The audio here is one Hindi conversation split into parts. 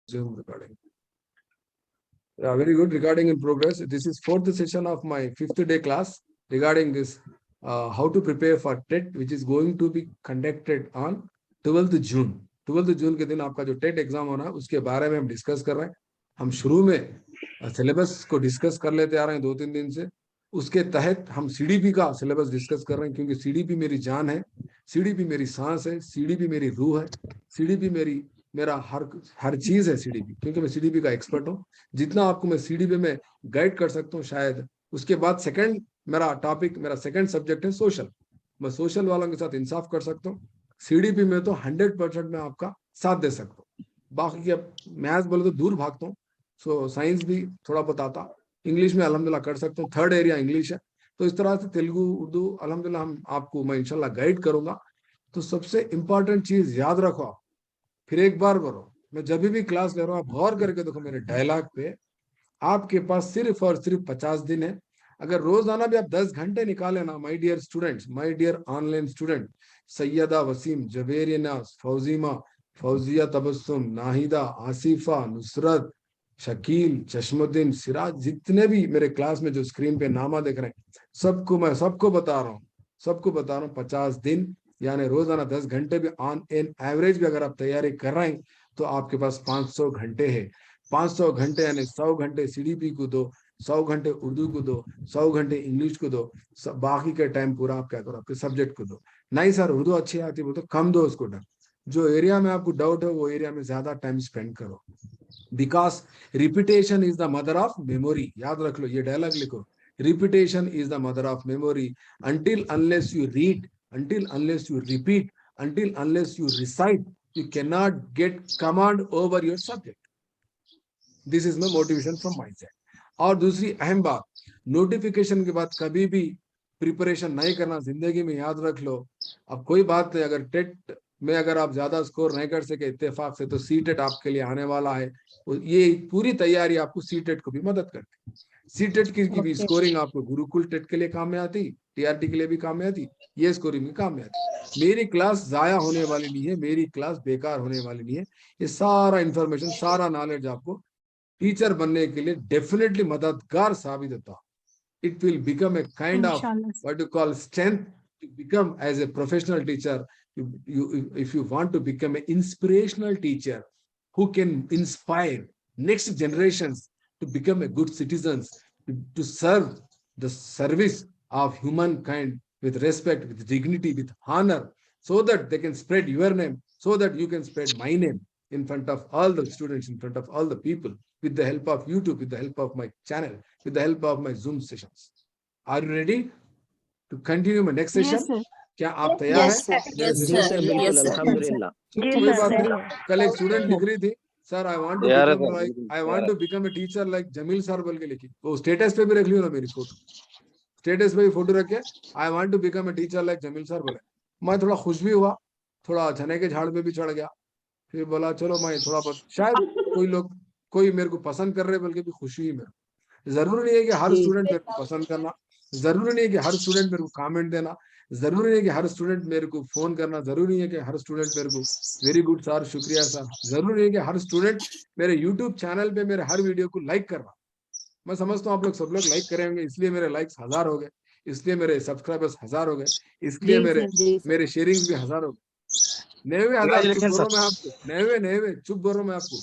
Zoom recording. Yeah, very good. Recording in progress. This is fourth session of my fifth day class regarding this how to prepare for TET, which is going to be conducted on 12th June. 12th June के दिन आपका जो टेट एग्जाम होना है उसके बारे में हम डिस्कस कर रहे हैं. हम शुरू में सिलेबस को डिस्कस कर लेते आ रहे हैं 2-3 दिन से. उसके तहत हम सीडीपी का सिलेबस डिस्कस कर रहे हैं क्योंकि सीडीपी मेरी जान है, सीडीपी मेरी सांस है, सीडीपी मेरी रूह है, सीडीपी मेरा हर चीज है सीडीपी, क्योंकि मैं सीडीपी का एक्सपर्ट हूँ. जितना आपको मैं सीडीपी में गाइड कर सकता हूँ शायद. उसके बाद सेकंड मेरा सेकंड सब्जेक्ट है सोशल. मैं सोशल वालों के साथ इंसाफ कर सकता हूँ. सीडीपी में तो 100% मैं आपका साथ दे सकता हूँ. बाकी अब मैथ्स बोले तो दूर भागता हूँ, सो साइंस भी थोड़ा बताता. इंग्लिश में अल्हम्दुलिल्लाह कर सकता हूँ. थर्ड एरिया इंग्लिश है, तो इस तरह से तेलुगु उर्दू अल्हम्दुलिल्लाह हम आपको मैं इंशाल्लाह गाइड करूंगा. तो सबसे इंपॉर्टेंट चीज याद रखो आप, फिर एक बार बोलो, मैं जब भी क्लास ले रहा हूँ आप गौर करके देखो मेरे डायलॉग पे. आपके पास सिर्फ और सिर्फ 50 दिन है. अगर रोजाना भी आप 10 घंटे निकाले ना, my dear students, my dear online student, Syeda Waseem, Javerina, Fauzima, Fauzia Tabassum, Nahida, Asifa, Nusrat, Shakeel, Chashmuddin, Siraj, जितने भी मेरे क्लास में जो स्क्रीन पे नामा देख रहे हैं सबको बता रहा हूँ, 50 दिन यानी रोजाना 10 घंटे भी ऑन एन एवरेज भी अगर आप तैयारी कर रहे हैं तो आपके पास 500 घंटे है. 500 घंटे यानी 100 घंटे सीडीपी को दो, 100 घंटे उर्दू को दो, 100 घंटे इंग्लिश को दो, बाकी का टाइम पूरा आप क्या करो आपके सब्जेक्ट को दो. नहीं सर उर्दू अच्छी आती है, वो तो कम दो उसको टाइम. जो एरिया में आपको डाउट है वो एरिया में ज्यादा टाइम स्पेंड करो. Because repetition is the mother of memory. याद रख लो, ये डायलॉग लिखो, repetition is the mother of memory. until unless you read, until unless you repeat, until unless you recite, you cannot get command over your subject. This is my motivation from my side. और दूसरी अहम बात, नोटिफिकेशन के बाद कभी भी प्रिपरेशन नहीं करना जिंदगी में, याद रख लो. अब कोई बात नहीं, अगर टेट में अगर आप ज्यादा स्कोर नहीं कर सके इत्तेफाक से, तो सी टेट आपके लिए आने वाला है. ये पूरी तैयारी आपको सी टेट को भी मदद करती है. सी टेट की भी स्कोरिंग आपको गुरुकुल टेट के लिए काम में आती, टीआरटी के लिए भी काम में आती, ये स्कोरिंग भी काम में आती. मेरी क्लास जाया होने वाली नहीं है, मेरी क्लास बेकार होने वाली नहीं है. ये सारा इंफॉर्मेशन, सारा नॉलेज आपको टीचर बनने के लिए डेफिनेटली मददगार साबित होता. It will become a kind of what you call strength to become as a professional teacher. If you want to become an inspirational teacher who can inspire next generations to become a good citizens, to serve the service of humankind with respect, with dignity, with honor, so that they can spread your name, so that you can spread my name in front of all the students, in front of all the people, with the help of YouTube, with the help of my channel, with the help of my Zoom sessions. Are you ready to continue my next session? Yes, sir. क्या आप तैयार Yes, हैं? sir. मेरे जी session सर, के लिए? बिल्कुल sir. अल्हम्दुलिल्लाह. चलो जी कोई सर, बात ready नहीं. है. कल एक स्टूडेंट लिख रही थी, सर आई वांट टू तैयार है बिकम सर, लाइक, बिल्कुल आई तैयार वांट है. To become a teacher like Jameel sir बोल के लिखी. वो स्टेटस पे भी रख लियो ना मेरी फोटो, स्टेटस पे भी फोटो रख के I want to become a teacher like Jameel sir बोले. मैं थोड़ा खुश भी हुआ, थोड़ा चने के झाड़ पे भी चढ़ गया. फिर बोला चलो मैं थोड़ा बहुत, शायद कोई मेरे को पसंद कर रहे बल्कि भी खुशी हुई मेरे. जरूरी नहीं है कि हर स्टूडेंट मेरे को पसंद करना, जरूरी नहीं है कि हर स्टूडेंट मेरे को कमेंट देना, जरूरी नहीं है कि हर स्टूडेंट मेरे को फोन करना, जरूरी नहीं है कि हर स्टूडेंट मेरे को वेरी गुड सर, शुक्रिया सर, जरूरी नहीं है कि हर स्टूडेंट मेरे यूट्यूब चैनल पे मेरे हर वीडियो को लाइक करना. मैं समझता हूँ आप लोग सब लोग लाइक करेंगे, इसलिए मेरे लाइक्स 1000 हो गए, इसलिए मेरे सब्सक्राइबर्स 1000 हो गए, इसलिए मेरे शेयरिंग्स भी 1000 हो गए. 90,000 चुप Congratulations, बोलो sir. मैं आपको, 90 चुप बोलो मैं आपको.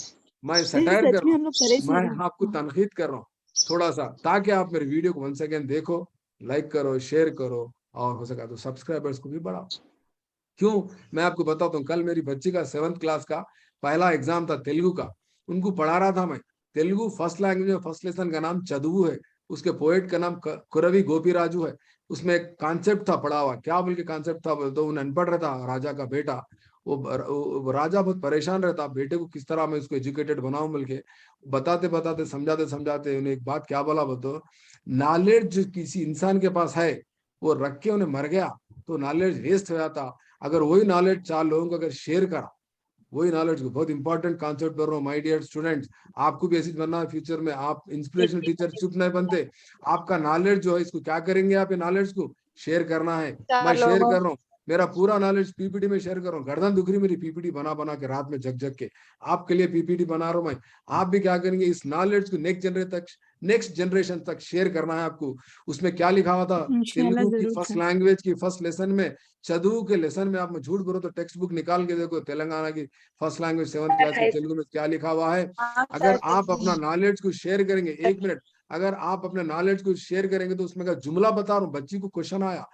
मैं नहीं सटायर कर सच रहा में हूँ, हम लोग करे मैं सर. आपको तनकीद कर रहा हूँ थोड़ा सा, ताकि आप मेरे वीडियो को वन सेकेंड देखो, लाइक करो, शेयर करो, और हो सका तो सब्सक्राइबर्स को भी बढ़ाओ. क्यों, मैं आपको बताता हूँ. कल मेरी बच्ची का 7th क्लास का पहला एग्जाम था तेलुगु का. उनको पढ़ा रहा था मैं तेलुगु फर्स्ट लैंग्वेज में. फर्स्ट लेसन का नाम चदुवु है, उसके पोएट का नाम कुरवी गोपीराजू है. उसमें एक कॉन्सेप्ट था पढ़ा हुआ, क्या बोल के कॉन्सेप्ट था, तो वो अनपढ़ रहता राजा का बेटा. वो राजा बहुत परेशान रहता, बेटे को किस तरह मैं उसको एजुकेटेड बनाऊं बोल के. बताते बताते समझाते समझाते उन्हें एक बात क्या बोला बोलो, नॉलेज जो किसी इंसान के पास है वो रख के उन्हें मर गया तो नॉलेज वेस्ट हो जाता. अगर वही नॉलेज 4 लोगों को अगर शेयर करा, वही नॉलेज को, बहुत इंपॉर्टेंट कॉन्सेप्ट कर रहा हूँ माय डियर स्टूडेंट्स. आपको भी ऐसी बनना है फ्यूचर में. आप इंस्पिरेशनल टीचर चुप नहीं बनते. आपका नॉलेज जो है इसको क्या करेंगे, आप ये नॉलेज को शेयर करना है. मैं शेयर कर रहा हूँ. मेरा पूरा नॉलेज पीपीटी में शेयर कर रहा हूँ, गर्दन दुख रही मेरी पीपीटी बना बना के रात में जग जग के, आपके लिए पीपीटी बना रहा हूँ मैं। आप भी क्या करेंगे, इस नॉलेज को नेक्स्ट जनरेशन तक शेयर करना है आपको। उसमें क्या लिखा हुआ था, इंशाल्लाह तेलुगु की जरूर फर्स्ट सर। लैंग्वेज की फर्स्ट लेसन में, चदुవు के लेसन में, आप में झूठ बोलो तो टेक्स्ट बुक निकाल के देखो, तेलंगाना की फर्स्ट लैंग्वेज 7th क्लास की तेलुगु में क्या लिखा हुआ है। अगर आप अपना नॉलेज को शेयर करेंगे, 1 मिनट, अगर आप अपने नॉलेज को शेयर करेंगे तो उसमें का जुमला बता रहा हूँ, बच्ची को क्वेश्चन आया,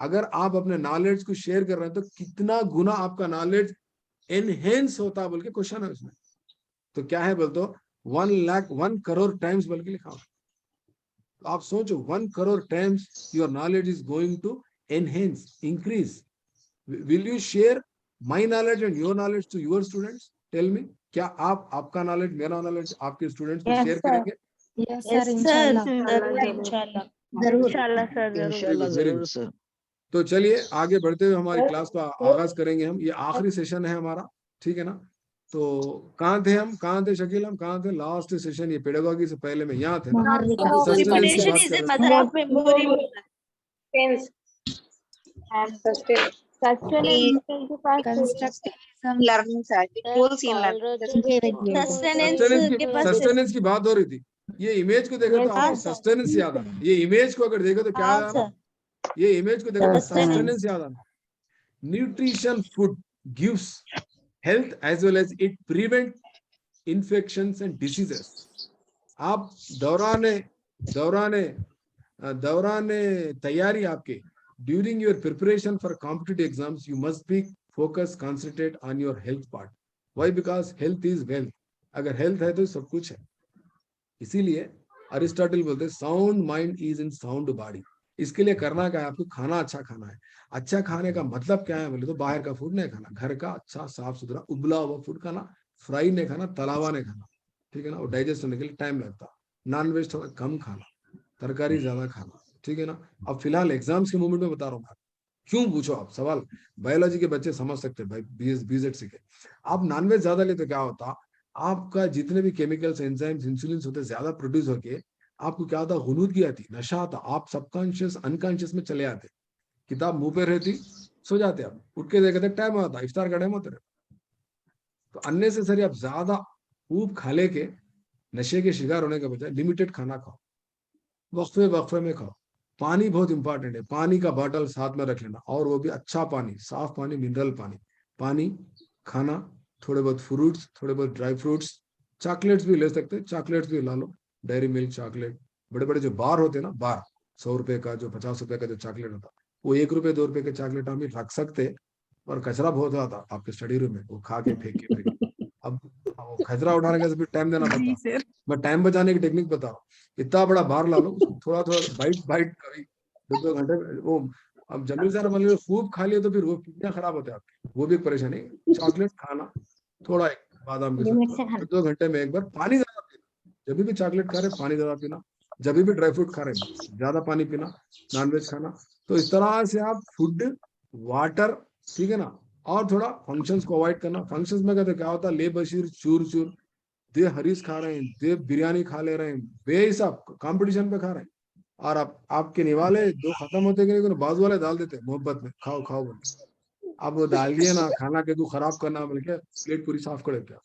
अगर आप अपने नॉलेज को शेयर कर रहे हैं तो कितना गुना आपका नॉलेज एनहेंस होता है बोल के क्वेश्चन है उसमें। तो क्या है बोल तो 1 करोड़ टाइम्स बोल के लिखा हुआ। तो आप सोचो 1 crore times your knowledge is going to enhance, increase. Will you share my knowledge and your knowledge to your students? Tell me, क्या आप आपका नॉलेज मेरा नॉलेज आपके स्टूडेंट्स को शेयर करेंगे? यस सर इंशाल्लाह। इंशाल्लाह जरूर। इंशाल्लाह सर जरूर। इंशाल्लाह वेरी जरूर गुड। सर। तो चलिए आगे बढ़ते हुए हमारी क्लास का आगाज करेंगे हम। ये आखिरी सेशन है हमारा, ठीक है ना। तो कहाँ थे शकील, हम कहाँ थे लास्ट सेशन, ये पेडागोगी से पहले में यहाँ थे ना, महारविका। सस्टेनेंस की Repetition बात is कर a रहे थे। mother of memory. Tense and sustain. Constructivism. Learning side. Goals in learning. Sustenance की बात हो रही थी। ये इमेज को देखो तो आपको सस्टेनेंस याद आना, ये इमेज को अगर देखो तो क्या याद आना, ये इमेज को देखो तो सस्टेनेंस याद आना। Nutrition food gives health as well as it prevent infections and diseases. आप दौराने तैयारी आपके, during your preparation for competitive exams you must be focus concentrate on your health part. Why? Because health is wealth. अगर हेल्थ है तो सब कुछ है। इसीलिए अरिस्टोटल बोलते हैं sound mind is in sound body. इसके लिए करना क्या है, आपको खाना अच्छा खाना है। अच्छा खाने का मतलब क्या है बोले तो बाहर का फूड नहीं खाना, घर का अच्छा साफ सुथरा उबला हुआ फूड खाना, फ्राई नहीं खाना, तलावा नहीं खाना, ठीक है ना। और डाइजेस्ट होने के लिए टाइम लगता। नॉन वेज थोड़ा कम खाना, तरकारी ज्यादा खाना, ठीक है ना। अब फिलहाल एग्जाम्स के मोमेंट में बता रहा हूँ। क्यों पूछो आप सवाल, बायोलॉजी के बच्चे समझ सकते हैं भाई, बीजेड सीखे। आप नॉनवेज ज्यादा लेते क्या होता, आपका जितने भी केमिकल्स एंजाइम्स इंसुलिन होते ज्यादा प्रोड्यूस होके आपको क्या होता, हुनूदगी आती, नशा आता, आप सबकॉन्शियस अनकॉन्शियस में चले आते। किताब मुंह पे रहती, सो जाते, आप उठ के देखते टाइम आता, इफ्तार का टाइम होता रहे। तो अननेसेसरी आप ज्यादा खूब खा ले के नशे के शिकार होने के बजाय लिमिटेड खाना खाओ, वक्फे में खाओ। पानी बहुत इंपॉर्टेंट है, पानी का बॉटल साथ में रख लेना, और वो भी अच्छा पानी, साफ पानी, मिनरल पानी। पानी खाना, थोड़े बहुत फ्रूट्स, थोड़े बहुत ड्राई फ्रूट्स, चॉकलेट्स भी ले सकते हैं, चॉकलेट्स भी ला लो, डेयरी मिल्क चॉकलेट। बड़े बड़े जो बार होते हैं ना, बार 100 रुपए का, जो 50 रुपए का जो चॉकलेट होता, वो 1 रुपए 2 रुपए के चॉकलेट हम भी रख सकते, और कचरा बहुत आता आपके स्टडी रूम में, वो खा के फेंक के फिर अब वो कचरा उठाने का फिर टाइम देना जी पड़ता। सर। मैं टाइम बचाने की टेक्निक बता रहा हूँ। इतना बड़ा बार ला लो, उसको थोड़ा थोड़ा बाइट बाइट कभी 2-2 घंटे वो। अब जमीन सारा मान लो खूब खा लिया तो फिर वो कितना खराब होता है आपके, वो भी एक परेशानी। चॉकलेट खाना थोड़ा, एक बादाम के साथ 2 घंटे में एक बार। पानी ज्यादा पीना, जब भी चॉकलेट खा रहे पानी ज्यादा पीना, जब भी ड्राई फ्रूट खा रहे ज्यादा पानी पीना, नॉनवेज खाना। तो इस तरह से आप फूड, वाटर, ठीक है ना, और थोड़ा फंक्शंस को अवॉइड करना। फंक्शंस में कहते क्या होता है, ले बशीर चूर चूर, दे हरीस खा रहे हैं, दे बिरयानी खा ले रहे हैं, बेहिसाब कंपटीशन पे खा रहे हैं, और आपके निवाले दो खत्म होते कि नहीं, बाजू वाले डाल देते मोहब्बत में, खाओ खाओ बोल के। अब वो डाल दिए ना, खाना के तू खराब करना बोल के प्लेट पूरी साफ करे क्या।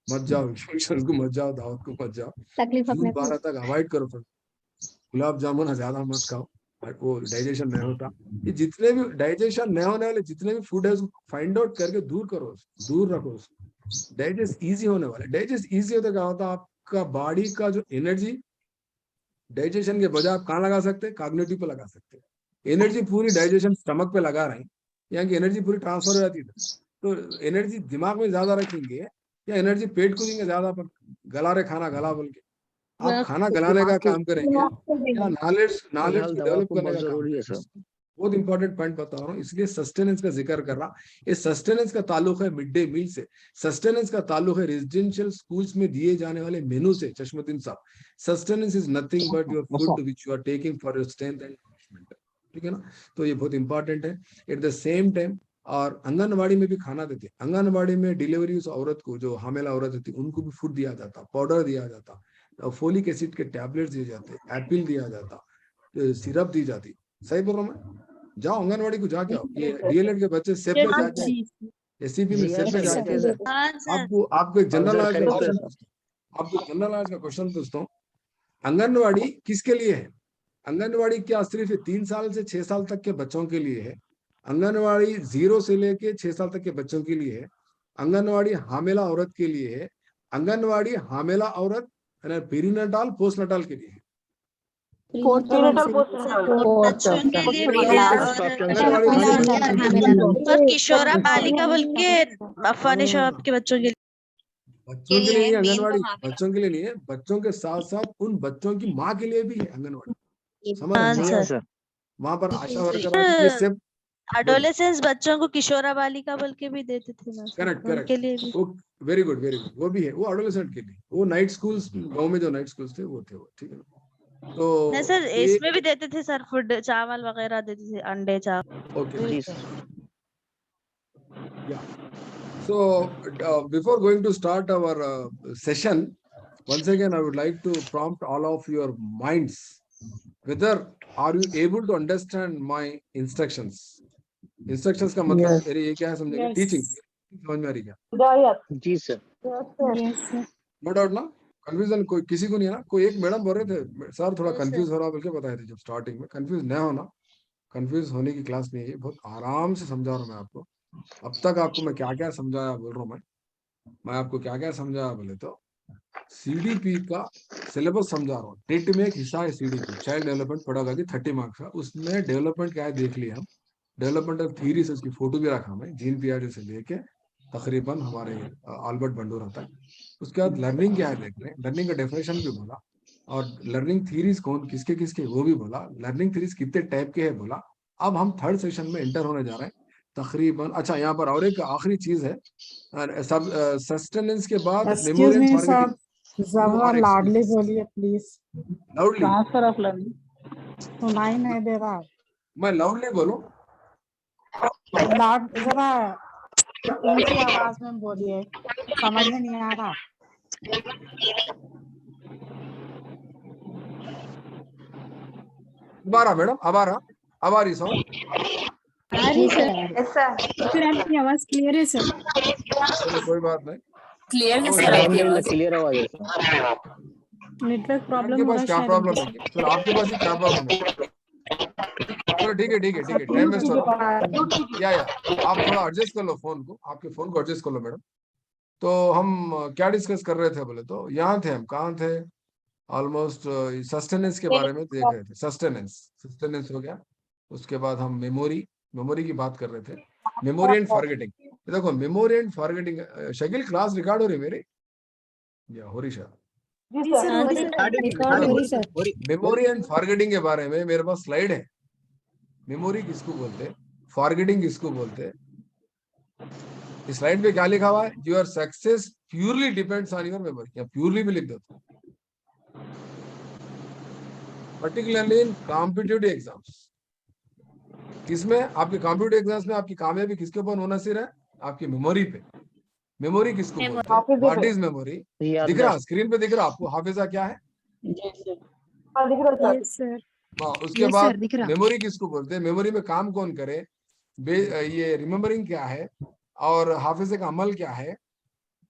मत जाओ फंक्शन को, मत जाओ दावत को, मत जाओ। तकलीफ जून अपने 12 तक अवॉइड करो। फिर गुलाब जामुन ज्यादा मत खाओ, वो डाइजेशन नहीं होता। ये जितने भी डाइजेशन नहीं होने वाले जितने भी फूड है, उसको फाइंड आउट करके दूर करो, दूर रखो उसको। डाइजेस्ट इजी होने वाले, डाइजेस्ट इजी होता क्या होता, आपका बॉडी का जो एनर्जी डाइजेशन के बजाय आप कहाँ लगा सकते हैं, कॉग्निटिव पे लगा सकते हैं। एनर्जी पूरी डाइजेशन स्टमक पे लगा रहे हैं, यहाँ की एनर्जी पूरी ट्रांसफर हो जाती है। तो एनर्जी दिमाग में ज्यादा रखेंगे या एनर्जी पेट को देंगे ज्यादा, पर गला रहे खाना गला बोल के आप खाना गलाने का काम करेंगे या नॉलेज नॉलेज फिलहाल को दवा डेवलप तो करने बहुत का काम जरूरी है करेंगे। सर। बहुत इंपॉर्टेंट पॉइंट बता रहा हूँ, इसलिए सस्टेनेंस का जिक्र कर रहा। ये सस्टेनेंस का ताल्लुक है मिड डे मील से, सस्टेनेंस का ताल्लुक है रेजिडेंशियल स्कूल्स में दिए जाने वाले मेनू से। चश्मुद्दीन साहब, sustenance is nothing but your food which you are taking for your strength and nourishment, ठीक है ना। तो ये बहुत इंपॉर्टेंट है। एट द सेम टाइम, और आंगनबाड़ी में भी खाना देते हैं। आंगनबाड़ी में डिलीवरी उस औरत को, जो हामिला औरत होती है, उनको भी फूड दिया जाता, पाउडर दिया जाता, फोलिक एसिड के टैबलेट्स दिए जाते, एपिल दिया जाता, सिरप दी जाती। सही बोल रहा हूँ मैं? जाओ आंगनवाड़ी को जाके आओ। ये डीएलएड के बच्चे सेप में जाके, एससीपी में सेप में जाके, आपको आपको एक जनरल नॉलेज का क्वेश्चन, आपको जनरल नॉलेज का क्वेश्चन पूछता हूँ। आंगनवाड़ी किसके लिए है? आंगनवाड़ी क्या सिर्फ 3 साल से 6 साल तक के बच्चों के लिए है? आंगनवाड़ी 0 से लेके 6 साल तक के बच्चों के लिए है? आंगनवाड़ी हामिला औरत के लिए है? आंगनवाड़ी हामिला औरत पेरीनेटाल पोस्ट नटाल के लिए है? बच्चों के लिए भी है और किशोरा बालिका बोल के अफवानी शबाब के बच्चों के लिए। बच्चों के लिए नहीं, आंगनवाड़ी बच्चों के लिए नहीं है, बच्चों के साथ साथ उन बच्चों की माँ के लिए भी है आंगनवाड़ी। समझ हाँ रहे हैं? सर। वहां पर आशा वर्कर आती है, ये सब एडोलेसेंस बच्चों को किशोरा बालिका बोल के भी देते थे ना सर, करेक्ट उनके लिए भी। वो वेरी गुड वो भी है, वो एडोलेसेंट के लिए। वो नाइट स्कूल्स, गांव में जो नाइट स्कूल्स थे वो थे वो, ठीक है ना? तो नहीं सर, ये इसमें भी देते थे सर, फूड चावल वगैरह देते थे, अंडे चावल। Okay. Yeah. So before going to start our session, once again I would like to prompt all of your minds whether are you able to understand my instructions. Instructions का मतलब मेरे ये क्या है समझेंगे? टीचिंग समझ में आ रही क्या? जी सर। नो डाउट ना? कंफ्यूजन कोई किसी को नहीं है ना? कोई एक मैडम बोल रहे थे सर थोड़ा कंफ्यूज हो रहा बोल के बताए थे जब स्टार्टिंग में। कंफ्यूज न होना, कंफ्यूज होने की क्लास नहीं है ये, बहुत आराम से समझा रहा हूँ मैं आपको। अब तक आपको मैं क्या क्या समझाया बोल रहा हूँ मैं आपको क्या क्या समझाया बोले तो सीडीपी का सिलेबस समझा रहा हूँ। टेट में एक हिस्सा है CDP, child development pedagogy 30 marks का। उसमें डेवलपमेंट क्या है देख लिया हम, डेवलपमेंट ऑफ थीरी से उसकी फोटो भी रखा मैं, जीन पियाजे से लेके तकरीबन हमारे आल्बर्ट बंडूरा तक। उसके बाद लर्निंग क्या है देख रहे हैं, लर्निंग का डेफिनेशन भी बोला, और लर्निंग थीरीज कौन किसके किसके वो भी बोला, लर्निंग थीरीज कितने टाइप के है बोला। अब हम थर्ड सेशन में एंटर होने जा रहे हैं तकरीबन। अच्छा, यहाँ पर और एक आखिरी चीज है, सब सस्टेनेंस के बाद Excuse memory and me, forgetting. sir. जरा लाडली बोलिए please. Loudly? Transfer of learning सुनाई नहीं दे रहा। मैं लाउडली बोलूं? लाड जरा ऊंची आवाज में बोलिए, समझ में नहीं आ रहा। अब आ रहा मैडम? अब आ रहा? अब आ रही साउंड? आ रही सर, Yes, sir. फिर आपकी आवाज क्लियर है सर। चलो कोई बात नहीं। क्लियर है सर आपकी अल्हम्दुलिल्लाह आवाज। क्लियर आवाज है सर। नेटवर्क आपके प्रॉब्लम हो पास रहा क्या है प्रॉब्लम शायद। होगी? चलो आपके पास ही क्या प्रॉब्लम है? चलो ठीक है ठीक है ठीक है, टाइम वेस्ट हो रहा। या आप थोड़ा एडजस्ट कर लो फोन को, आपके फोन को एडजस्ट कर लो मैडम। तो हम क्या डिस्कस कर रहे थे बोले तो, यहाँ थे हम, कहाँ थे? ऑलमोस्ट सस्टेनेंस के बारे में देख रहे थे। सस्टेनेंस हो गया। उसके बाद हम मेमोरी की बात कर रहे थे, मेमोरी एंड फॉरगेटिंग। देखो memory and forgetting, Shakeel class record हो रही मेरी या हो रही शायद? रिकॉर्ड हो रही सर। मेमोरी एंड फॉरगेटिंग के बारे में मेरे पास स्लाइड है। मेमोरी किसको बोलते हैं, फॉरगेटिंग किसको बोलते हैं? इस स्लाइड पे क्या लिखा हुआ है? Your success purely depends on your memory, या प्योरली भी लिख दो, पर्टिकुलरली इन कॉम्पिटिटिव एग्जाम्स। किसमें? आपके कॉम्पिटिटिव एग्जाम्स में आपकी कामयाबी किसके ऊपर मुनहसिर है? आपकी मेमोरी पे। मेमोरी किसको बोलते हैं? What is memory? दिख रहा स्क्रीन पे, दिख रहा आपको हाफिजा क्या है? Yes sir. उसके बाद मेमोरी किसको बोलते हैं? मेमोरी में काम कौन करे? ये रिमेम्बरिंग क्या है और हाफिजे का अमल क्या है,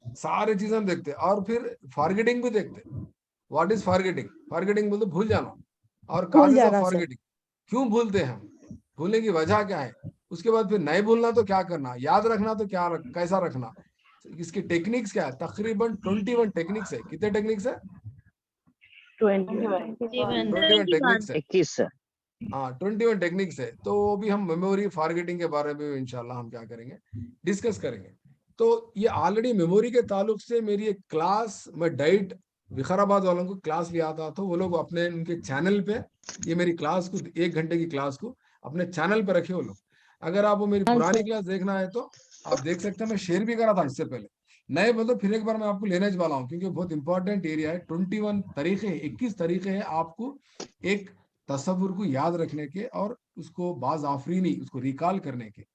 सारे चीजें हम देखते हैं। और फिर फॉरगेटिंग भी देखते हैं। What is forgetting? फॉरगेटिंग बोलते भूल जाना, और काजेस ऑफ फॉरगेटिंग, क्यों भूलते हैं हम, भूलने की वजह क्या है। उसके बाद फिर नहीं भूलना तो क्या करना, याद रखना तो क्या कैसा रखना, इसकी टेक्निक्स क्या है। तकरीबन 21 टेक्निक्स है। कितने टेक्निक्स है? 21 टेक्निक्स है। 21 सर। हाँ 21 टेक्निक्स है। तो वो भी हम मेमोरी फॉरगेटिंग के बारे में इंशाल्लाह हम क्या करेंगे, डिस्कस करेंगे। तो ये ऑलरेडी मेमोरी के ताल्लुक से मेरी एक क्लास, मैं डाइट विकाराबाद वालों को क्लास लिया था, तो वो लोग अपने उनके चैनल पे ये मेरी क्लास को 1 घंटे की क्लास को अपने चैनल पे रखे वो लोग। अगर आपको मेरी पुरानी क्लास देखना है तो आप देख सकते हैं, मैं शेयर भी करा था इससे पहले। नए बोलो फिर एक बार मैं आपको लेने वाला हूँ, क्योंकि बहुत इंपॉर्टेंट एरिया है। 21 तरीके, 21 तरीके हैं आपको एक तस्वुर को याद रखने के, और उसको बाज आफरीनी, उसको रिकॉल करने के,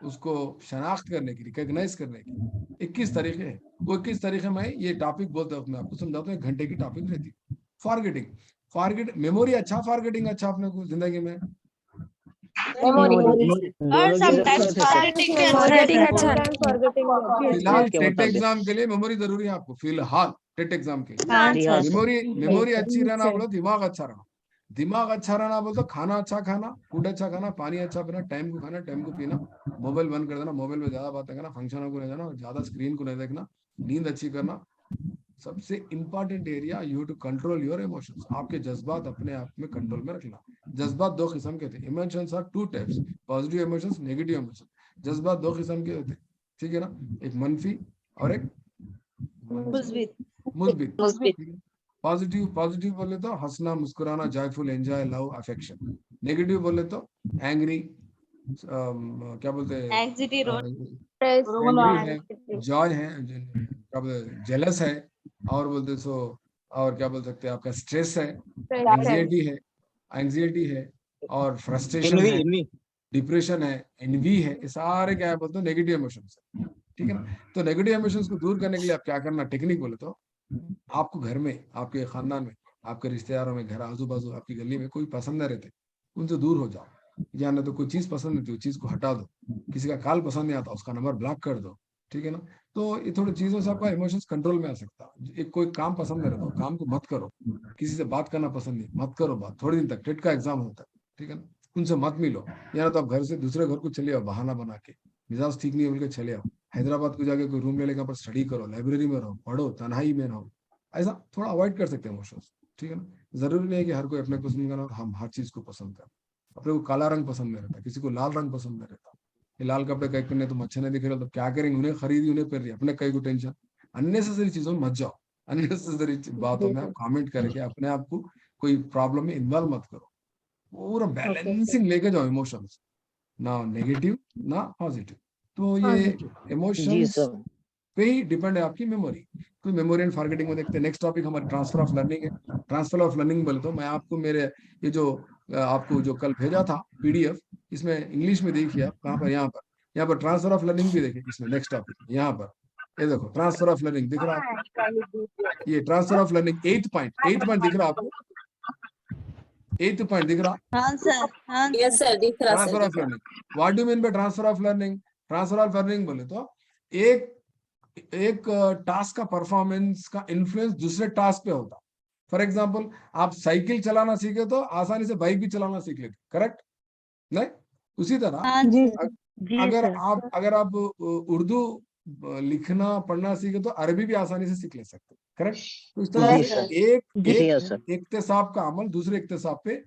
उसको शनाख्त करने की, रिकॉग्नाइज करने के 21 तरीके हैं। वो 21 तरीके में ये टॉपिक बोलते वक्त मैं आपको समझाता हूँ। 1 घंटे की टॉपिक रहती है फॉरगेटिंग। मेमोरी अच्छा, फॉरगेटिंग अच्छा अपने को जिंदगी में? Memory. और sometimes forgetting भी अच्छा Forgetting रहता है। अच्छा फिलहाल टेट एग्जाम के लिए मेमोरी जरूरी है आपको, फिलहाल टेट एग्जाम के लिए हाँ सर। मेमोरी मेमोरी अच्छी रहना सर। बोलो, दिमाग अच्छा रहना। दिमाग अच्छा रहना बोलो तो खाना अच्छा खाना, फूड अच्छा खाना, पानी अच्छा पीना, टाइम को खाना, टाइम को पीना, मोबाइल बंद कर देना, मोबाइल में ज्यादा बातें करना, फंक्शनों को नहीं जाना, ज्यादा स्क्रीन को नहीं देखना, नींद अच्छी करना। सबसे important area, you to control your emotions, आपके जज्बात अपने आप में कंट्रोल में रखना। जज्बात दो किस्म के थे, emotions are two types, positive emotions, negative emotions. जज्बात दो किस्म के होते हैं, ठीक है ना, एक मनफी और एक मुस्बित। मुस्बित। पॉजिटिव पॉजिटिव बोले तो हंसना, मुस्कुराना, joyful, enjoy, love, affection. Negative बोले तो एंग्री, क्या बोलते हैं, एंग्जाइटी एंग्री है, जॉय है, क्या बोलते जेलस है, और बोलते सो, और क्या बोल सकते हैं, आपका स्ट्रेस है, एंग्जाइटी है, और फ्रस्ट्रेशन है, डिप्रेशन है, एनवी है, ये सारे क्या है बोलते हैं नेगेटिव इमोशंस है, ठीक है ना। तो नेगेटिव इमोशंस को दूर करने के लिए आप क्या करना, टेक्निक बोले तो आपको घर में, आपके खानदान में, आपके रिश्तेदारों में, घर आजू बाजू, आपकी गली में कोई पसंद न रहते, उनसे दूर हो जाओ। या ना तो कोई चीज पसंद नहीं, वो चीज को हटा दो। किसी का कॉल पसंद नहीं आता, उसका नंबर ब्लॉक कर दो, ठीक है ना। तो ये थोड़ी चीजों से आपका इमोशंस कंट्रोल में आ सकता है। एक कोई काम पसंद नहीं रहता, काम को मत करो। किसी से बात करना पसंद नहीं, मत करो बात, थोड़े दिन तक, टेट का एग्जाम होता है, ठीक है ना, उनसे मत मिलो। या तो आप घर से दूसरे घर को चले आओ, बहाना बना के, मिजाज ठीक नहीं है बोल के चले आओ, हैदराबाद को जाके कोई रूम ले लेकर स्टडी करो, लाइब्रेरी में रहो, पढ़ो, तन्हाई में रहो। ऐसा थोड़ा अवॉइड कर सकते हैं इमोशंस, ठीक है ना। जरूरी नहीं है कि हर कोई अपने पसंद का, हम हर चीज को पसंद करें। अपने को काला रंग पसंद नहीं रहता, किसी को लाल रंग पसंद नहीं रहता। ये लाल कपड़े कहीं पहने तो अच्छे नहीं दिख रहे, तो क्या करेंगे, उन्हें खरीदी, उन्हें पहन रही, अपने कहीं को टेंशन। अननेसेसरी चीजों में मत जाओ, अननेसेसरी बातों में आप कमेंट करके अपने आप को कोई प्रॉब्लम में इन्वॉल्व मत करो। पूरा बैलेंसिंग लेके जाओ इमोशंस, ना नेगेटिव ना पॉजिटिव। तो ये इमोशंस पे ही डिपेंड है आपकी मेमोरी। तो मेमोरी एंड फॉरगेटिंग में देखते हैं। नेक्स्ट टॉपिक हमारा ट्रांसफर ऑफ लर्निंग है। ट्रांसफर ऑफ लर्निंग बोले तो मैं आपको मेरे ये जो आपको जो कल भेजा था पीडीएफ, इसमें इंग्लिश में देखिए आप, कहाँ पर, यहाँ पर ट्रांसफर ऑफ लर्निंग भी देखिए, इसमें नेक्स्ट टॉपिक यहाँ पर, ये देखो ट्रांसफर ऑफ लर्निंग दिख रहा है आपको, ये transfer of learning 8th point दिख रहा है आपको, 8th पॉइंट दिख रहा। हाँ सर। हाँ यस सर, दिख रहा transfer of learning, what do mean by transfer of learning? Transfer of learning बोले तो एक एक टास्क का परफॉर्मेंस का इन्फ्लुएंस दूसरे टास्क पे होता। फॉर एग्जांपल, आप साइकिल चलाना सीखे तो आसानी से बाइक भी चलाना सीख लेते, करेक्ट नहीं? उसी तरह हाँ अगर आप उर्दू लिखना पढ़ना सीखे तो अरबी भी आसानी से सीख ले सकते, करेक्ट। तो इस तरह से एक इक्तिसाब का अमल दूसरे इक्तिसाब पे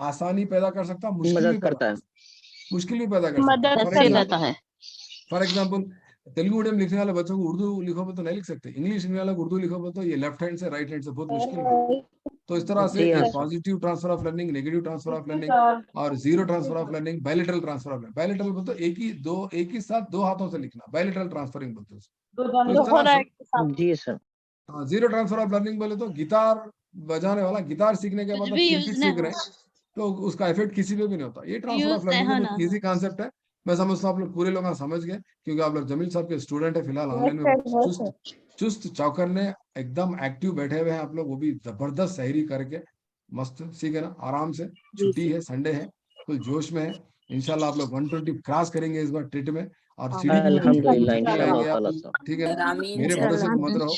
आसानी पैदा कर सकता, मुश्किल भी पैदा कर सकता है। फॉर एग्जाम्पल, तेलुगु मीडियम लिखने वाले बच्चों को उर्दू लिखो तो नहीं लिख सकते, इंग्लिश लिखने वाले को उर्दू लिखो तो ये लेफ्ट हैंड से राइट हैंड से बहुत मुश्किल है। तो इस तरह से positive transfer of learning, negative transfer of learning और zero transfer of learning, bilateral transfer of learning. Bilateral बोलते एक ही साथ दो हाथों से लिखना, बायलैटरल ट्रांसफरिंग बोलते हैं। जी sir. Zero transfer of learning बोले तो गिटार बजाने वाला गिटार सीखने के बाद क्रिकेट सीख रहे हैं तो उसका इफेक्ट किसी पे भी नहीं होता। ये ट्रांसफर ऑफ लर्निंग बहुत इजी कॉन्सेप्ट है। मैं समझता हूँ आप लोग पूरे लोग समझ गए, क्योंकि आप लोग जमील साहब के स्टूडेंट है, फिलहाल ऑनलाइन में चुस्त चौकन्ने एकदम एक्टिव बैठे हुए हैं आप लोग, वो भी जबरदस्त सहरी करके मस्त सीखे ना, आराम से। छुट्टी है, संडे है, फुल जोश में है। इंशाल्लाह आप लोग 120 क्रॉस करेंगे इस बार टेट में, और ठीक है ना। मेरे भरोसे पे मत रहो,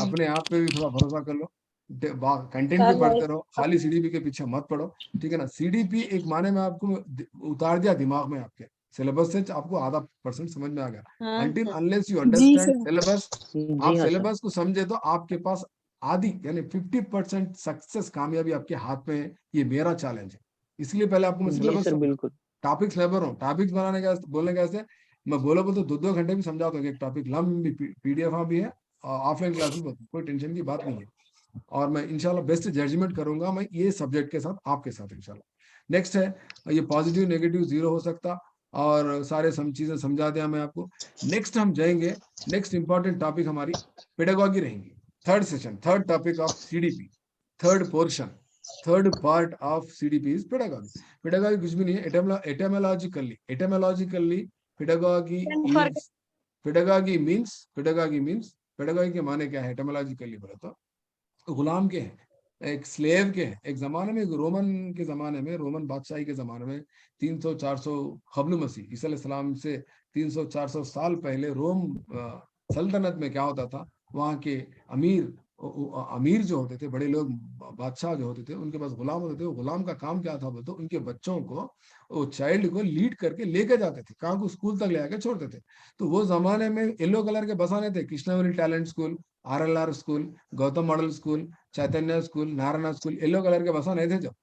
अपने आप पे भी थोड़ा भरोसा कर लो, कंटेंट भी पढ़ते रहो, खाली सीडीपी के पीछे मत पढ़ो, ठीक है ना। सीडीपी एक माने में आपको उतार दिया दिमाग में, आपके सिलेबस से आपको आधा % समझ में आ गया। Until unless you understand syllabus, आप सिलेबस को समझे तो आपके पास आधी यानी 50% सक्सेस, कामयाबी आपके हाथ में है। ये मेरा चैलेंज है, इसलिए पहले आपको मैं सिलेबस टॉपिक्स ले रहा हूँ। टॉपिक्स बनाने का बोलने कैसे, मैं बोलो तो 2-2 घंटे भी समझाता हूँ एक टॉपिक, लंबी पीडीएफ भी है, ऑफलाइन क्लास भी, कोई टेंशन की बात नहीं है। और मैं इंशाल्लाह बेस्ट जजमेंट करूंगा मैं ये सब्जेक्ट के साथ, आपके साथ इंशाल्लाह। नेक्स्ट है ये पॉजिटिव नेगेटिव जीरो हो सकता, और सारे चीजें समझा दिया मैं आपको। नेक्स्ट हम जाएंगे, नेक्स्ट इंपॉर्टेंट टॉपिक हमारी पेडागॉजी रहेंगी। Third session, third topic of CDP, third portion, third part of CDP is pedagogy. Pedagogy कुछ भी नहीं है, etymologically pedagogy is, pedagogy means pedagogy के माने क्या है एटमोलॉजिकली बोले तो गुलाम के हैं, एक स्लेव के एक जमाने में, रोमन के जमाने में, रोमन बादशाही के जमाने में 300-400 कब्ल मसीह ईसा अलैहिस्सलाम से 300-400 साल पहले रोम सल्तनत में क्या होता था, वहाँ के अमीर अमीर जो होते थे, बड़े लोग, बादशाह जो होते थे, उनके पास गुलाम होते थे। वो गुलाम का काम क्या था बोलते, उनके बच्चों को, वो चाइल्ड को लीड करके लेके जाते थे, कहाँ को, स्कूल तक ले आके छोड़ते थे। तो वो जमाने में येलो कलर के बसाने थे, Krishnavali talent school, RLR school, Gautam model school, Chaitanya school, Narayana school, yellow colour के बसाने थे, जब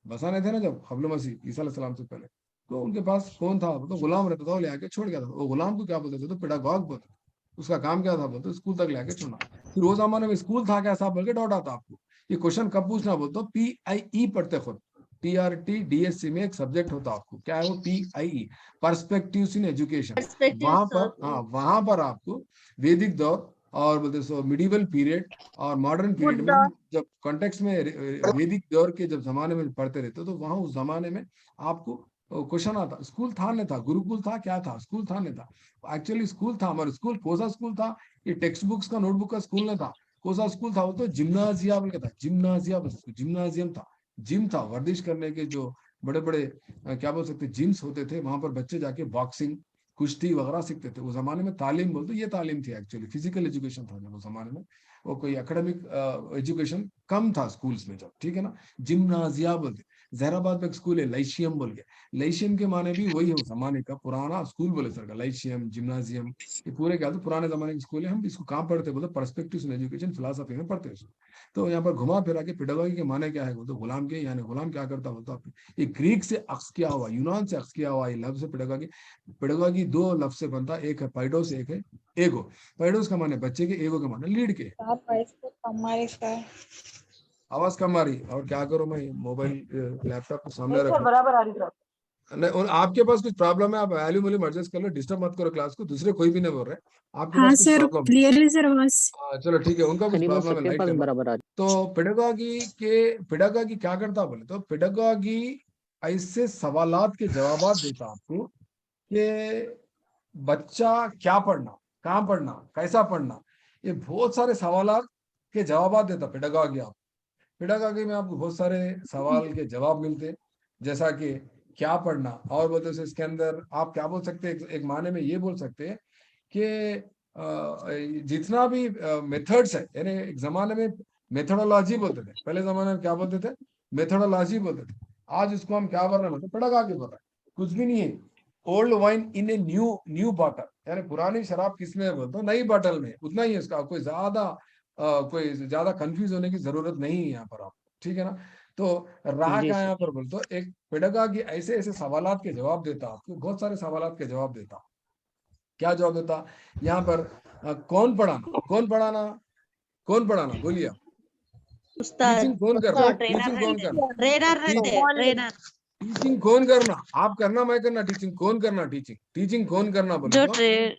बसाने थे ना, जब कब्ल मसीह ईसा अलैहिस्सलाम से पहले, तो उनके पास कौन था, तो गुलाम रहता था, वो ले आके छोड़ गया था। वो गुलाम को क्या बोलते थे, तो पेडागॉग बोलते थे। उसका काम क्या था बोलते, स्कूल तक ले आके छोड़ना। फिर वो जमाने में स्कूल था कैसा बोल के डाउट आता आपको। ये क्वेश्चन कब पूछना बोलते, PIE पढ़ते खुद, TRT DSC में एक सब्जेक्ट होता आपको, क्या है वो, PIE, पर्सपेक्टिव्स इन एजुकेशन। वहां पर, हाँ, वहां पर आपको वैदिक दौर और बोलते सो मिडिवल पीरियड और मॉडर्न पीरियड में, जब कॉन्टेक्स्ट में वैदिक दौर के जब जमाने में पढ़ते रहते, तो वहां उस जमाने में आपको क्वेश्चन आता, स्कूल था नहीं था, गुरुकुल था, क्या था, स्कूल था नहीं था। एक्चुअली स्कूल था, हमारा स्कूल कौन सा स्कूल था, ये टेक्स्ट बुक्स का, नोटबुक का स्कूल नहीं था। कौन सा स्कूल था वो, तो जिम्नाजिया बोल के था, जिम्नाजिया, जिम्नाजियम था, जिम था, वर्जिश करने के जो बड़े बड़े क्या बोल सकते, जिम्स होते थे, वहां पर बच्चे जाके बॉक्सिंग, कुश्ती वगैरह सीखते थे। उस जमाने में तालीम बोलते, ये तालीम थी एक्चुअली, फिजिकल एजुकेशन था जब उस जमाने में, वो कोई एकेडमिक एजुकेशन कम था स्कूल्स में जब, ठीक है ना। जिम्नाजिया बोलते। जहराबाद में एक स्कूल है लाइशियम बोल के, लाइशियम के माने भी वही है उस जमाने का पुराना स्कूल बोले सर का, लाइशियम, जिम्नाजियम, ये पूरे क्या तो पुराने जमाने के स्कूल है। हम इसको कहाँ पढ़ते बोलते, पर्सपेक्टिव्स इन एजुकेशन फिलोसफी में पढ़ते हैं। तो यहाँ पर घुमा फिरा के पेडागॉजी के माने क्या है बोलते, गुलाम के, यानी गुलाम क्या करता बोलता, ये ग्रीक से अक्स किया हुआ, यूनान से अक्स किया हुआ ये लफ्ज है पेडागॉजी। पेडागॉजी दो लफ्ज से बनता है, एक है पैडोस, एक है एगो। पैडोस का माने बच्चे के, एगो का माने लीड के। आवाज कम आ रही, और क्या करो, मैं मोबाइल लैपटॉप को सामने रख, बराबर आ रही है। नहीं, और आपके पास कुछ प्रॉब्लम है, आप वैल्यूम वॉल्यूम एडजस्ट कर लो, डिस्टर्ब मत करो क्लास को, दूसरे कोई भी नहीं बोल रहे, आपके हाँ पास कुछ सर, प्रॉब्लम। क्लियर है सर आवाज। चलो ठीक है, उनका कुछ हनी बॉस प्रॉब्लम है, सबके लाइट पास कर लो। बराबर आ तो पेडागॉजी क्या करता बोले, तो पेडागॉजी ऐसे सवालात के जवाब देता आपको कि बच्चा क्या पढ़ना, कहाँ पढ़ना, कैसा पढ़ना, ये बहुत सारे सवालात के जवाब देता पेडागॉजी। आप पेडागॉजी में आपको बहुत सारे सवाल के जवाब मिलते हैं, जैसा कि क्या पढ़ना, और बोलते हैं इसके अंदर आप क्या बोल सकते हैं, एक माने में ये बोल सकते हैं कि जितना भी मेथड्स है, यानी एक जमाने में मेथोडोलॉजी बोलते थे, पहले जमाने में क्या बोलते थे, मेथोडोलॉजी बोलते थे। आज इसको हम क्या बोल रहे हैं, पेडागॉजी बोल रहे हैं। कुछ भी नहीं है, old wine in a new new bottle, यानी पुरानी शराब किसमें है बोलते हो, नई बॉटल में, उतना ही है इसका, कोई ज्यादा कंफ्यूज होने की जरूरत नहीं है यहाँ पर आप, ठीक है ना। तो राह जी क्या सर। यहाँ पर बोलते हो, एक पेडागॉजी ऐसे ऐसे सवालात के जवाब देता, आपको बहुत सारे सवालात के जवाब देता। क्या जवाब देता यहाँ पर, कौन पढ़ाना, कौन पढ़ाना, कौन पढ़ाना, बोलिए आप। टीचिंग कौन करना, टीचिंग कौन करना, ट्रेनर टीचिंग कौन करना, आप करना, मैं करना, टीचिंग कौन करना, टीचिंग कौन करना बोले जो तो ट्रेंड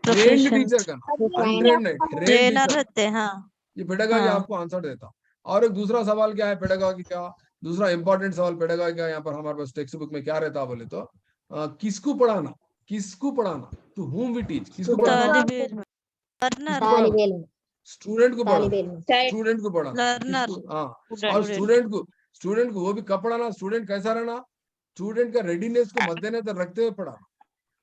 प्रोफेशन टीचर करना, अनट्रेंड नहीं, ट्रेंड ट्रेनर टीचर। रहते हैं, हाँ ये पेडागॉजी हाँ। आपको आंसर देता। और एक दूसरा सवाल क्या है पेडागॉजी का, दूसरा इंपॉर्टेंट सवाल पेडागॉजी का यहाँ पर हमारे पास टेक्स्ट बुक में क्या रहता है बोले तो, किसको पढ़ाना, किसको पढ़ाना, टू हुम वी टीच, किसको पढ़ाना, किसको पढ़ाना, स्टूडेंट को पढ़ाना, स्टूडेंट को पढ़ाना, लर्नर किसको, हाँ, और स्टूडेंट को वो भी कब पढ़ाना, स्टूडेंट कैसा रहना, स्टूडेंट का रेडीनेस को मद्देनजर रखते हुए पढ़ाना।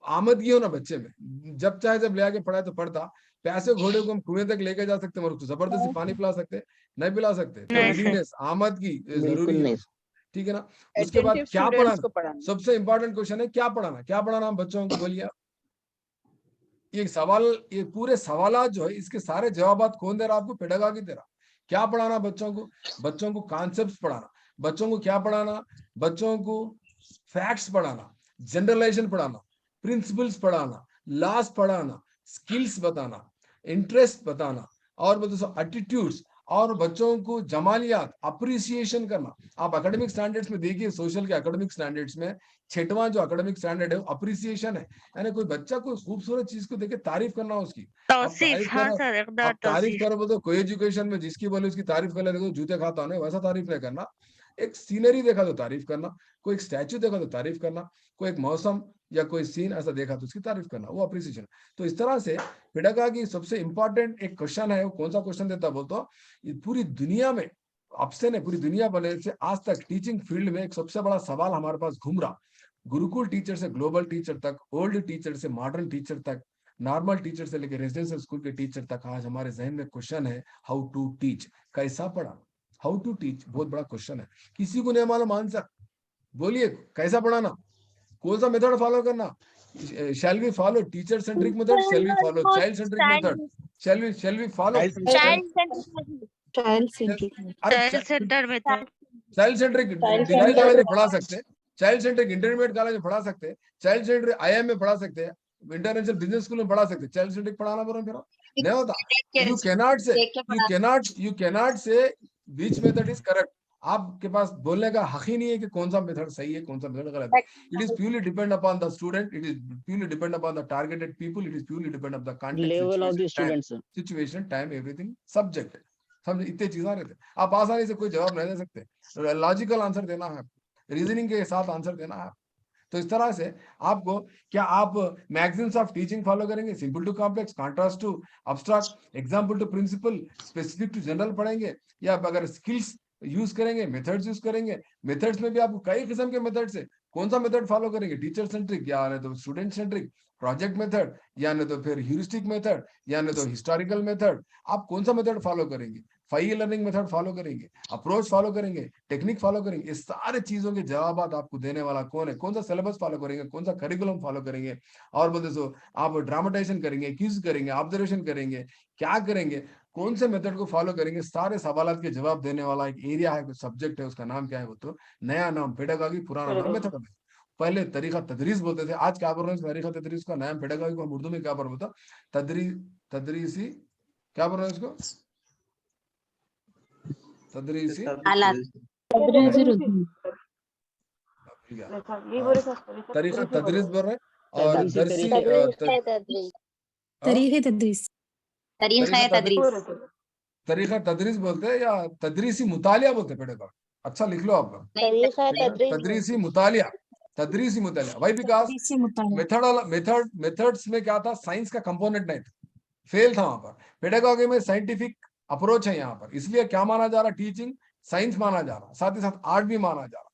आमदगी हो ना बच्चे में, जब चाहे जब ले आके पढ़ाए तो पढ़ता। प्यासे घोड़े को हम कुएं तक लेके जा सकते हैं, मगर उसको जबरदस्ती पानी पिला सकते, नहीं पिला सकते। तो रेडीनेस, आमदगी बिल्कुल जरूरी है नहीं। उसको, ठीक है ना। उसके बाद क्या पढ़ाना, सबसे इंपॉर्टेंट क्वेश्चन है क्या पढ़ाना, क्या पढ़ाना हम बच्चों को, बोलिए। ये सवाल, ये पूरे सवालात जो है, इसके सारे जवाब कौन दे रहा आपको, पेडागॉजी दे रहा। क्या पढ़ाना बच्चों को, बच्चों को कॉन्सेप्ट्स पढ़ाना, बच्चों को क्या पढ़ाना, बच्चों को फैक्ट्स पढ़ाना, जनरलाइजेशन पढ़ाना, प्रिंसिपल्स पढ़ाना, लॉस पढ़ाना, स्किल्स बताना, इंटरेस्ट बताना, और मतलब एटीट्यूड्स, और बच्चों को जमालियात, अप्रिसिएशन करना। आप एकेडमिक स्टैंडर्ड्स में देखिए, सोशल के एकेडमिक स्टैंडर्ड्स में 6वां जो एकेडमिक स्टैंडर्ड है वो अप्रिसिएशन है, यानी कोई बच्चा कोई खूबसूरत चीज को देखे तारीफ करना उसकी। आप तारीफ करो, आप तारीफ करो बोलो, कोई एजुकेशन में जिसकी बोले उसकी तारीफ कर ले, देखो जूते खाता नहीं, वैसा तारीफ नहीं करना। एक सीनरी देखा तो तारीफ करना, कोई एक स्टैचू देखा तो तारीफ करना, कोई एक मौसम या कोई सीन ऐसा देखा तो उसकी तारीफ करना, वो अप्रिसिएशन। तो इस तरह से पेडागॉजी सबसे इंपॉर्टेंट एक क्वेश्चन है, वो कौन सा क्वेश्चन देता बोलते हो, पूरी दुनिया में अब से नहीं, पूरी दुनिया बने से आज तक टीचिंग फील्ड में एक सबसे बड़ा सवाल हमारे पास घूम रहा, गुरुकुल टीचर से ग्लोबल टीचर तक, ओल्ड टीचर से मॉडर्न टीचर तक, नॉर्मल टीचर से लेकर रेजिडेंशियल स्कूल के टीचर तक, आज हमारे जहन में क्वेश्चन है हाउ टू टीच, कैसा पढ़ा, हाउ टू टीच बहुत बड़ा क्वेश्चन है। किसी को नहीं मालूम आंसर, बोलिए कैसा पढ़ाना, कौन सा मेथड फॉलो करना, shall we follow teacher centric method, shall we follow child centric method, shall we follow Child Child-centric. child center method. Child centric degree college में पढ़ा सकते हैं, चाइल्ड सेंट्रिक इंटरमीडिएट कॉलेज में पढ़ा सकते हैं, चाइल्ड सेंट्रिक आईआईएम में पढ़ा सकते हैं, इंटरनेशनल बिजनेस स्कूल में पढ़ा सकते हैं, चाइल्ड सेंट्रिक पढ़ाना बोलो फिर नहीं होता। You cannot say which method is correct. आपके पास बोलने का हक ही नहीं है कि कौन सा मेथड सही है कौन सा मेथड गलत है। It is purely depend upon the student, it is purely depend upon the targeted people, it is purely depend upon the level of the context, students. Situation, time, everything, subject. समझ, इतने चीजें रहते, आप आसानी से कोई जवाब नहीं दे सकते, लॉजिकल आंसर देना है, रीजनिंग के साथ आंसर देना है। तो इस तरह से आपको, क्या आप मैगजीन्स ऑफ टीचिंग फॉलो करेंगे, simple to complex, contrast to abstract, example to principle, specific to general पढ़ेंगे, या अगर स्किल्स यूज करेंगे, मेथड्स यूज करेंगे, मेथड्स में भी आपको कई किस्म के मेथड्स है, कौन सा मेथड फॉलो करेंगे, टीचर सेंट्रिक या नहीं तो स्टूडेंट सेंट्रिक, प्रोजेक्ट मेथड या नहीं तो फिर ह्यूरिस्टिक मेथड या नहीं तो हिस्टोरिकल मेथड, आप कौन सा मेथड फॉलो करेंगे, 5 लर्निंग मेथड फॉलो करेंगे, अप्रोच फॉलो करेंगे, टेक्निक फॉलो करेंगे, इस सारे चीजों के जवाब आपको देने वाला कौन है, कौन सा सिलेबस फॉलो करेंगे, कौन सा करिकुलम फॉलो करेंगे, और बोलते सो आप ड्रामेटाइजेशन करेंगे, क्विज करेंगे, ऑब्जर्वेशन करेंगे, क्या करेंगे, कौन से मेथड को फॉलो करेंगे, सारे सवालों के जवाब देने वाला एक एरिया है, सब्जेक्ट है, उसका नाम क्या है, वो तो नया नाम पेडागॉजी, पुराना नाम मेथोडोलॉजी। पहले तरीका तदरीस बोलते थे, आज क्या बोल रहे हैं, तरीका तदरीस का नाम पेडागॉजी को हम उर्दू में क्या बोल बोलता, तदरीसी, क्या बोल रहे हैं उसको, तदरीसी तरीका तदरीस बोल रहे हैं, और दरसी तरीके तदरीस तरीका तदरीस बोलते हैं, या तदरीसी मुतालिया बोलते हैं पेडागॉजी। अच्छा लिख लो आप, तदरीसी मुतालिया, तदरीसी मुतालिया। वाई बिकॉज मेथड्स में क्या था, साइंस का कंपोनेंट नहीं था, फेल था वहां पर। पेडागॉजी में साइंटिफिक अप्रोच है यहाँ पर, इसलिए क्या माना जा रहा, टीचिंग साइंस माना जा रहा, साथ ही साथ आर्ट भी माना जा रहा।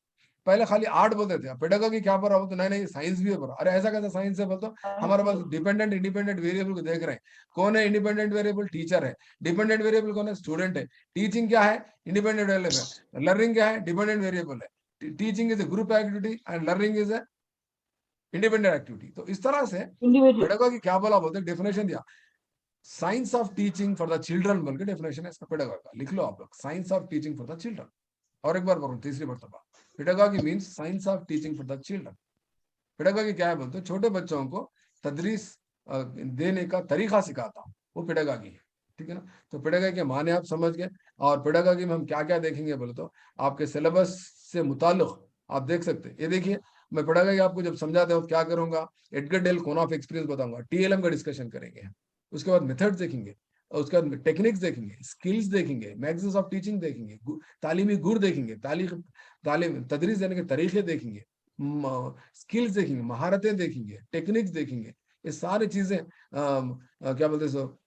पहले खाली आर्ट बोलते थे, पेडागॉजी क्या पढ़ा, तो नहीं साइंस भी है पढ़ा। अरे ऐसा कैसा साइंस है, बोलते हमारे पास डिपेंडेंट इंडिपेंडेंट वेरिएबल को देख रहे हैं, कौन है इंडिपेंडेंट वेरिएबल, टीचर है, डिपेंडेंट वेरिएबल कौन है, स्टूडेंट है। टीचिंग क्या है, इंडिपेंडेंट वेरिएबल है, लर्निंग क्या है, डिपेंडेंट वेरिएबल है। Teaching is a group activity and learning is a independent activity. तो इस तरह से पेडागॉजी क्या बोला, बोलते डेफिनेशन दिया, science of teaching for the children बोल के डेफिनेशन है इसका पेडागॉजी का, लिख लो आप लोग, science of teaching for the children. और एक बार बोलूं, तीसरी मर्तबा, pedagogy means science of teaching for the children. Pedagogy क्या है बोलते, छोटे बच्चों को तदरीस देने का तरीका सिखाता हूँ, वो पेडागॉजी है, ठीक है ना। तो पेडागॉजी के माने आप समझ गए, और पेडागॉजी में हम क्या क्या देखेंगे बोले तो, आपके सिलेबस से मुताल्लिक आप देख सकते हैं। ये देखिए, मैं पेडागॉजी आपको जब समझाते हो क्या करूंगा, Edgar Dale cone of experience बताऊंगा, टीएलएम का डिस्कशन करेंगे, उसके बाद मेथड्स देखेंगे, और उसके बाद टेक्निक्स देखेंगे, स्किल्स देखेंगे, मैगजीन्स ऑफ टीचिंग देखेंगे, तालीमी गुर देखेंगे, तालीम तदरीस देने के तरीके देखेंगे, स्किल्स देखेंगे, महारतें देखेंगे, टेक्निक्स देखेंगे, ये सारी चीजें क्या बोलते सो।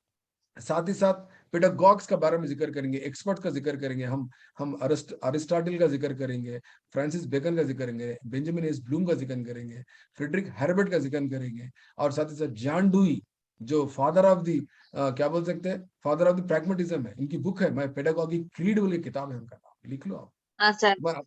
साथ ही साथ पेडागॉग्स का बारे में जिक्र करेंगे, एक्सपर्ट्स का जिक्र करेंगे, हम अरिस्टोटल का जिक्र करेंगे, फ्रांसिस बेकन का जिक्र करेंगे, बेंजामिन एस ब्लूम का जिक्र करेंगे, फ्रेडरिक हेर्बर्ट का जिक्र करेंगे, और साथ ही साथ जॉन डुई जो फादर ऑफ दी क्या बोल सकते हैं, फादर ऑफ द प्रैग्मेटिज्म है, इनकी बुक है माय पेडागॉजी क्रीड बोली किताब है, उनका नाम लिख लो आप। अब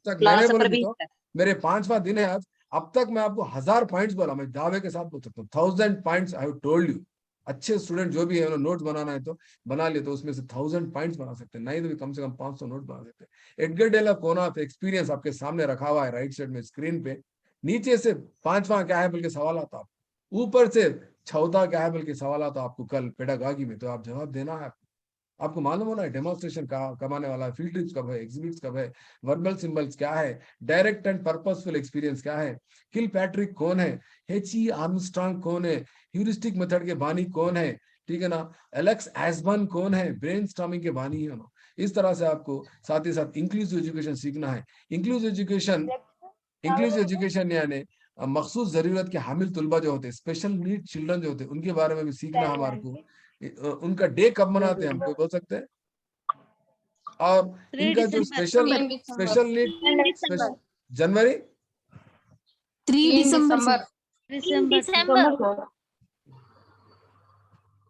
तक मैंने बोला, मेरे 5वां दिन है आज, अब तक मैं आपको 1000 पॉइंट्स बोला, मैं दावे के साथ बोल सकता हूँ, 1000 points I have told you. अच्छे स्टूडेंट जो भी है, नोट्स बनाना है तो बना लिए, तो उसमें से 1000 पॉइंट्स बना सकते हैं, नहीं तो भी कम से कम 500 नोट बना सकते हैं। Edgar Dale cone of experience आपके सामने रखा हुआ है राइट साइड में स्क्रीन पे, नीचे से 5वां क्या है बल्कि सवाल आता, ऊपर से 6वां क्या है बल्कि सवाल आता आपको कल पेडागॉजी में, तो आप जवाब देना है। आपको मालूम होना है डेमोन्स्ट्रेशन कब आने वाला है, फील्ड ट्रिप्स कब है, एग्जिबिट्स कब है, वर्बल सिंबल्स क्या है, डायरेक्ट एंड पर्पसफुल एक्सपीरियंस क्या है, किल पैट्रिक कौन है, एच.ई. आर्मस्ट्रांग कौन है, ह्यूरिस्टिक मेथड के बानी कौन है, ठीक है ना, एलेक्स एस्बर्न कौन है, ब्रेनस्टॉर्मिंग के बानी है ना। इस तरह से आपको साथ ही साथ इंक्लूसिव एजुकेशन सीखना है। इंक्लूसिव एजुकेशन यानी मखसूस जरूरत के हामिल तुलबा जो होते हैं, स्पेशल नीड चिल्ड्रन जो होते हैं, उनके बारे में भी सीखना हमारे को। उनका डे कब मनाते हैं, हमको बोल सकते हैं, और 3 इनका जो December. Special need 3 December. जनवरी 3 दिसंबर December.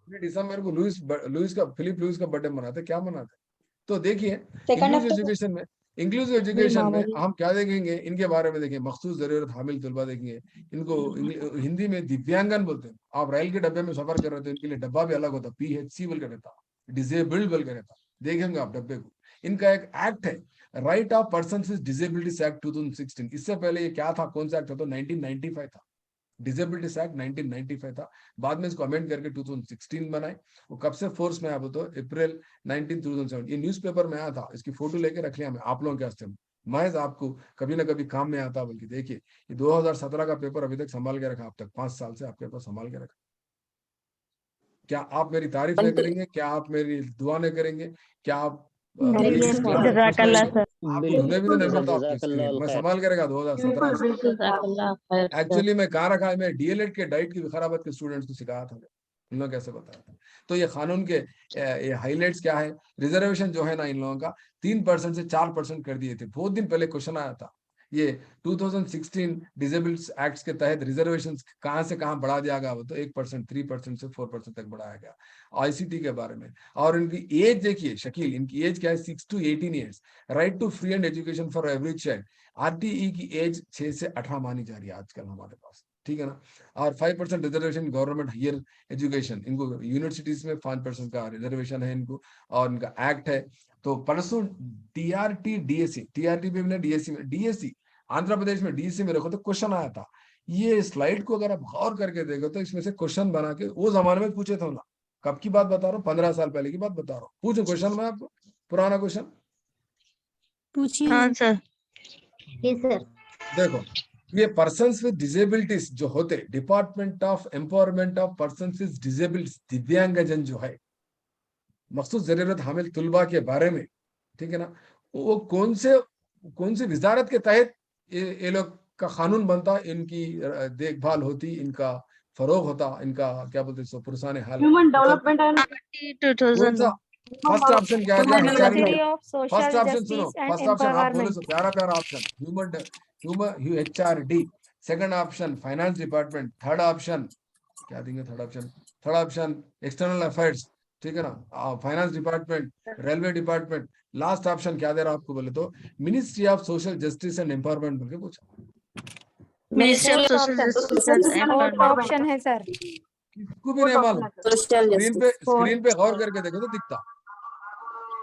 दिसंबर को फिलिप लुइस का बर्थडे मनाते, क्या मनाते? तो देखिए Second इंक्लूसिव एजुकेशन में हम क्या देखेंगे, इनके बारे में देखेंगे, मखसूस जरूरत हामिल तलबा देखेंगे, इनको हिंदी में दिव्यांगन बोलते हैं। आप रेल के डब्बे में सफर कर रहे थे, इनके लिए डब्बा भी अलग होता, PHC बोल कर रहता, डिजेबल्ड बोल कर रहता, देखेंगे आप डब्बे को। इनका एक एक्ट है, right of person with disabilities act 2016। इससे पहले ये क्या था, कौन सा एक्ट था? तो 1995 था, डिसेबिलिटीज एक्ट 1995 था। बाद में इसको अमेंड करके 2016 बनाए। वो कब से फोर्स में आया? तो अप्रैल 19 2007। ये न्यूज़पेपर में आया था, इसकी फोटो लेके रख लिया मैं आप लोगों के वास्ते, महज आपको कभी ना कभी काम में आता। बल्कि देखिए ये 2017 का पेपर अभी तक संभाल के रखा, अब तक 5 साल से आपके पास संभाल के रखा। क्या आप मेरी तारीफ नहीं करेंगे? क्या आप मेरी दुआ नहीं करेंगे? क्या आप इस क्लास में खुश रहेंगे? आपको धुने भी तो नहीं पड़ता आपको इसके, मैं संभाल के रखा 2017 से। एक्चुअली मैं कहाँ रखा है, मैं DLED के डाइट की विखाराबाद के स्टूडेंट्स को सिखाया था, इन लोग कैसे बताया था। तो ये कानून के ये हाईलाइट्स क्या है, रिजर्वेशन जो है ना इन लोगों का 3% से 4% कर दिए थे। बहुत दिन पहले क्वेश्चन आया था, ये 2016 डिसेबल्ड एक्ट्स के तहत रिजर्वेशन कहाँ से कहाँ बढ़ा दिया गया, वो तो 1%, 3% से 4% तक बढ़ाया गया ICT के बारे में। और इनकी एज देखिए शकील, इनकी एज क्या है? 6 to 18 years. Right to free and education for every child, RTE की एज 6 से 18 मानी जा रही है आजकल हमारे पास, ठीक है ना। और 5% रिजर्वेशन गवर्नमेंट हायर एजुकेशन, इनको यूनिवर्सिटीज में 5% का रिजर्वेशन है इनको, और इनका एक्ट है। तो परसों TRT DSC, TRT भी में DSC आंध्र प्रदेश में DSC में रखो तो क्वेश्चन आया था। ये स्लाइड को अगर आप गौर करके देखो तो इसमें से क्वेश्चन बना के वो जमाने में पूछे थे ना, कब की बात बता रहा हूँ, 15 साल पहले की बात बता रहा हूँ। पूछो क्वेश्चन में आपको, पुराना क्वेश्चन पूछिए। हाँ सर। देखो, ये पर्सन्स विद डिसेबिलिटीज जो होते, department of empowerment of persons with disabilities, दिव्यांगजन जो है, मखसूस जरूरत हामिल तुलबा के बारे में, ठीक है ना, वो कौन से वजारत के तहत ये लोग का कानून बनता, इनकी देखभाल होती, इनका फरोग होता, इनका क्या बोलते सो पुरसाने हाल, Human Development and कौन सा? फर्स्ट ऑप्शन क्या है? Ministry of first social option सुनो, जस्टिस एंड फर्स्ट ऑप्शन आप बोले एम्पावरमेंट। सो प्यारा प्यारा option, human HRD। Second option finance department. Third option क्या देंगे? थर्ड ऑप्शन एक्सटर्नल अफेयर्स, ठीक है ना, finance department, railway department. Last option क्या दे रहा आपको बोले तो ministry of social justice and empowerment बोल के पूछा। Ministry of social justice and fourth empowerment. Option है सर। किसको भी नहीं मालूम? स्क्रीन पे गौर करके देखो तो दिखता,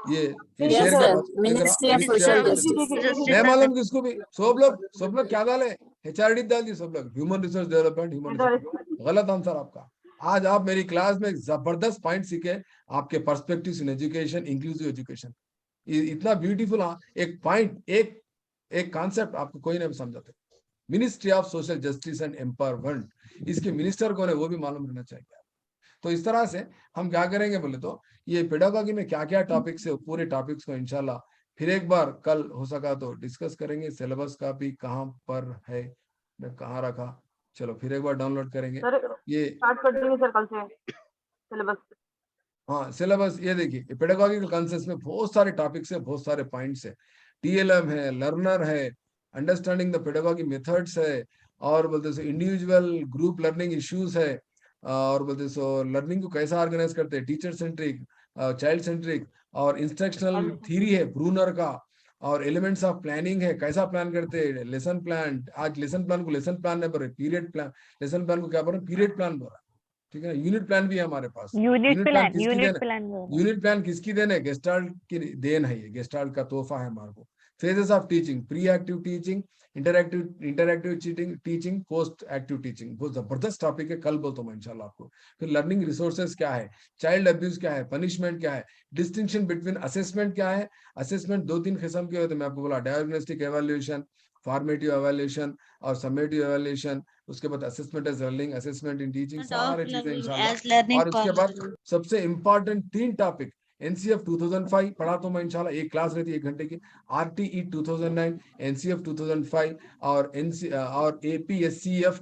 ये शेर के बाद मिनिस्ट्री ऑफ सोशल जस्टिस। नहीं मालूम किसको भी। सब लोग क्या डाले? HRD डाल दी सब लोग, human resource development, human resource. गलत आंसर आपका। आज आप मेरी क्लास में जबरदस्त पॉइंट सीखे, आपके perspectives in education, inclusive education, इतना ब्यूटीफुल। एक पॉइंट, एक कॉन्सेप्ट आपको कोई नहीं समझाते। Ministry of social justice and empowerment, इसके मिनिस्टर कौन है वो भी मालूम रहना चाहिए। तो इस तरह से हम क्या करेंगे बोले तो, ये पेडागोगी में क्या क्या टॉपिक्स है, पूरे टॉपिक्स को इंशाल्लाह फिर एक बार कल हो सका तो डिस्कस करेंगे। सिलेबस का भी कहाँ पर है, मैं कहाँ रखा, चलो फिर एक बार डाउनलोड करेंगे ये स्टार्ट कर देंगे सर कल से सिलेबस। हाँ सिलेबस, ये देखिए पेडागोगिकल कॉन्सेप्ट्स में बहुत सारे टॉपिक्स है, बहुत सारे पॉइंट्स है। TLM है, लर्नर है, अंडरस्टैंडिंग द पेडागोगी मेथड्स है, और बोलते so individual group learning issues है, और बोलते सो लर्निंग को कैसा ऑर्गेनाइज करते हैं, टीचर सेंट्रिक, चाइल्ड सेंट्रिक, और इंस्ट्रक्शनल थ्योरी है ब्रूनर का, और एलिमेंट्स ऑफ प्लानिंग है, कैसा प्लान करते हैं, लेसन प्लान। आज लेसन प्लान को लेसन प्लान नहीं बोल रहे, पीरियड प्लान। लेसन प्लान को क्या बोल रहे? पीरियड प्लान बोल रहा है, ठीक है। यूनिट प्लान भी है हमारे पास। यूनिट प्लान किसकी देन है? गेस्टाल्ट की देन है, ये गेस्टाल्ट का तोहफा है हमारे को। Phases of teaching, pre active teaching, interactive teaching, post active teaching. बहुत जबरदस्त टॉपिक है, कल बोलता हूँ इंशाल्लाह आपको। फिर लर्निंग रिसोर्सेज क्या है, चाइल्ड अब्यूज क्या है, पनिशमेंट क्या है, डिस्टिंक्शन बिटवीन असेसमेंट क्या है। असेसमेंट 2-3 किस्म के होते हैं, मैं आपको बोला, डायग्नोस्टिक एवेल्यूएशन, फॉर्मेटिव एवेल्यूएशन और समेटिव एवेल्यूएशन। उसके बाद assessment as learning, assessment in teaching, सारे चीजें इंशाल्लाह। और उसके बाद सबसे इंपॉर्टेंट 3 टॉपिक, NCF 2005 पढ़ा तो मैं इंशाल्लाह, एक क्लास रहती है 1 घंटे की। RTE 2009, NCF 2005 और APSCF